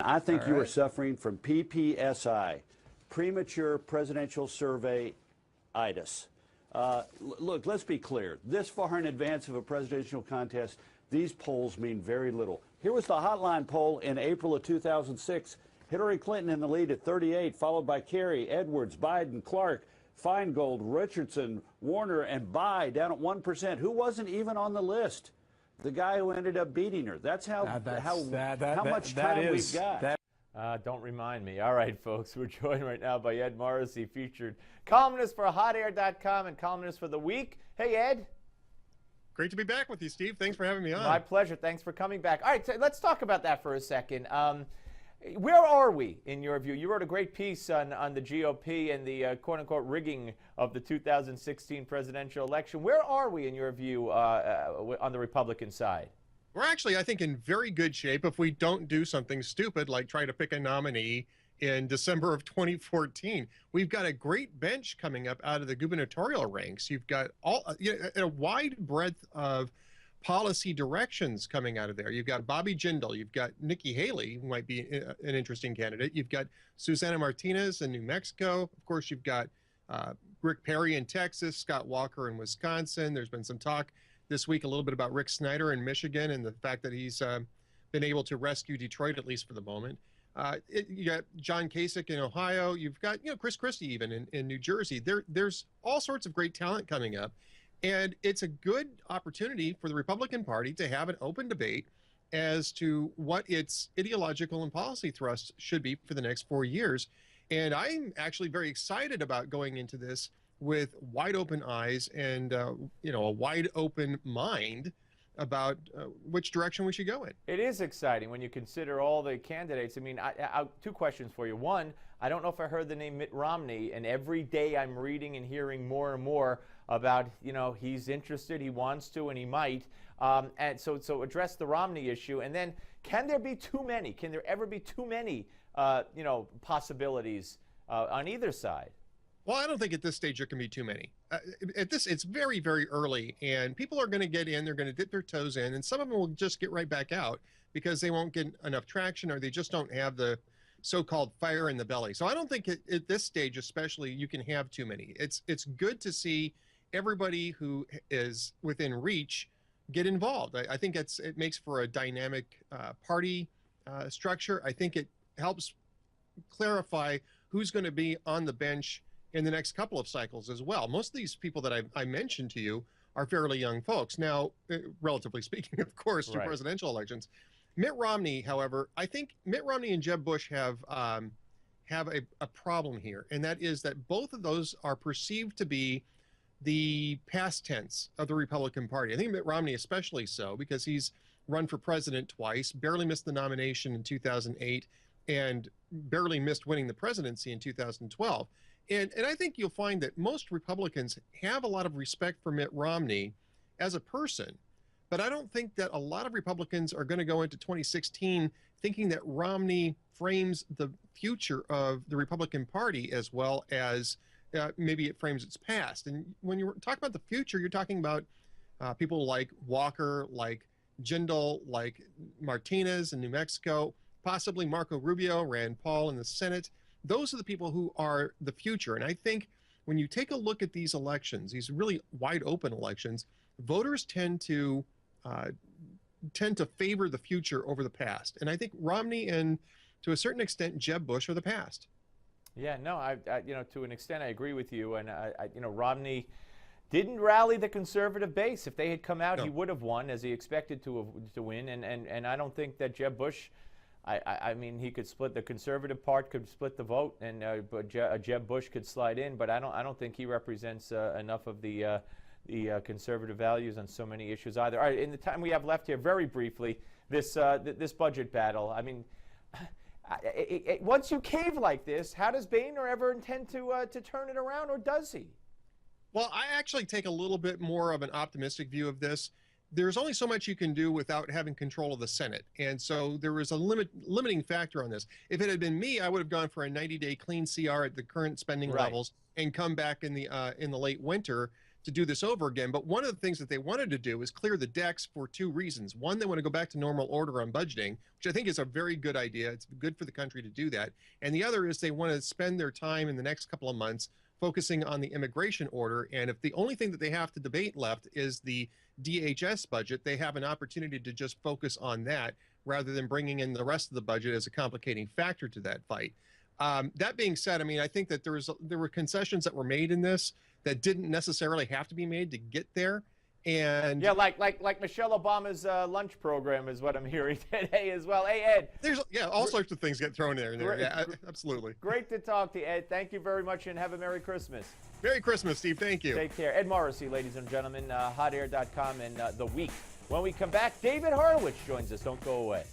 I think All you are right. suffering from PPSI, premature presidential survey itis. Look, let's be clear. This far in advance of a presidential contest, these polls mean very little. Here was the Hotline poll in April of 2006. Hillary Clinton in the lead at 38, followed by Kerry, Edwards, Biden, Clark, Feingold, Richardson, Warner, and Bai down at 1%. Who wasn't even on the list? The guy who ended up beating her. That's how much time we've got. Don't remind me. All right, folks, we're joined right now by Ed Morrissey, featured columnist for HotAir.com and columnist for The Week. Hey, Ed. Great to be back with you, Steve. Thanks for having me on. My pleasure. Thanks for coming back. All right, so let's talk about that for a second. Where are we, in your view? You wrote a great piece on the GOP and the quote-unquote rigging of the 2016 presidential election. Where are we, in your view, on the Republican side? We're actually, I think, in very good shape if we don't do something stupid like try to pick a nominee in December of 2014. We've got a great bench coming up out of the gubernatorial ranks. You've got a wide breadth of policy directions coming out of there. You've got Bobby Jindal, you've got Nikki Haley, who might be an interesting candidate. You've got Susana Martinez in New Mexico. Of course, you've got Rick Perry in Texas, Scott Walker in Wisconsin. There's been some talk this week a little bit about Rick Snyder in Michigan and the fact that he's been able to rescue Detroit, at least for the moment. You got John Kasich in Ohio. You've got Chris Christie even in New Jersey. There's all sorts of great talent coming up. And it's a good opportunity for the Republican Party to have an open debate as to what its ideological and policy thrust should be for the next 4 years. And I'm actually very excited about going into this with wide open eyes and a wide open mind about which direction we should go in. It is exciting when you consider all the candidates. I mean, two questions for you. One, I don't know if I heard the name Mitt Romney, and every day I'm reading and hearing more and more about, he's interested, he wants to, and he might. And so address the Romney issue. And then, can there be too many? Can there ever be too many, possibilities on either side? Well, I don't think at this stage there can be too many. It's very, very early, and people are going to get in, they're going to dip their toes in, and some of them will just get right back out because they won't get enough traction or they just don't have the so-called fire in the belly. So I don't think at this stage especially you can have too many. It's good to see everybody who is within reach get involved. I think it makes for a dynamic party structure. I think it helps clarify who's going to be on the bench in the next couple of cycles as well. Most of these people that I mentioned to you are fairly young folks. Now, relatively speaking, of course, to presidential elections. Mitt Romney, however, I think Mitt Romney and Jeb Bush have a problem here, and that is that both of those are perceived to be the past tense of the Republican Party. I think Mitt Romney especially so, because he's run for president twice, barely missed the nomination in 2008, and barely missed winning the presidency in 2012. And I think you'll find that most Republicans have a lot of respect for Mitt Romney as a person, but I don't think that a lot of Republicans are going to go into 2016 thinking that Romney frames the future of the Republican Party as well as maybe it frames its past. And when you talk about the future, you're talking about people like Walker, like Jindal, like Martinez in New Mexico, possibly Marco Rubio, Rand Paul in the Senate. Those are the people who are the future. And I think when you take a look at these elections, these really wide open elections, voters tend to favor the future over the past. And I think Romney and to a certain extent Jeb Bush are the past. Yeah, no, I to an extent I agree with you. And Romney didn't rally the conservative base. If they had come out, he would have won as he expected to win. And I don't think that Jeb Bush, I mean, he could split the conservative part, could split the vote, and but Jeb Bush could slide in. But I don't think he represents enough of the conservative values on so many issues either. All right, in the time we have left here, very briefly, this budget battle. I mean, once you cave like this, how does Boehner ever intend to turn it around, or does he? Well, I actually take a little bit more of an optimistic view of this. There's only so much you can do without having control of the Senate. And so there was a limiting factor on this. If it had been me, I would have gone for a 90-day clean CR at the current spending levels and come back in the late winter to do this over again. But one of the things that they wanted to do is clear the decks for two reasons. One, they want to go back to normal order on budgeting, which I think is a very good idea. It's good for the country to do that. And the other is they want to spend their time in the next couple of months focusing on the immigration order. And if the only thing that they have to debate left is the DHS budget, they have an opportunity to just focus on that rather than bringing in the rest of the budget as a complicating factor to that fight. That being said, I mean, I think that there were concessions that were made in this that didn't necessarily have to be made to get there. And yeah, like Michelle Obama's lunch program is what I'm hearing today as well. Hey, Ed. There's all sorts of things get thrown in there. Yeah, absolutely. Great to talk to you, Ed. Thank you very much, and have a Merry Christmas. Merry Christmas, Steve. Thank you. Take care. Ed Morrissey, ladies and gentlemen, hotair.com and The Week. When we come back, David Horowitz joins us. Don't go away.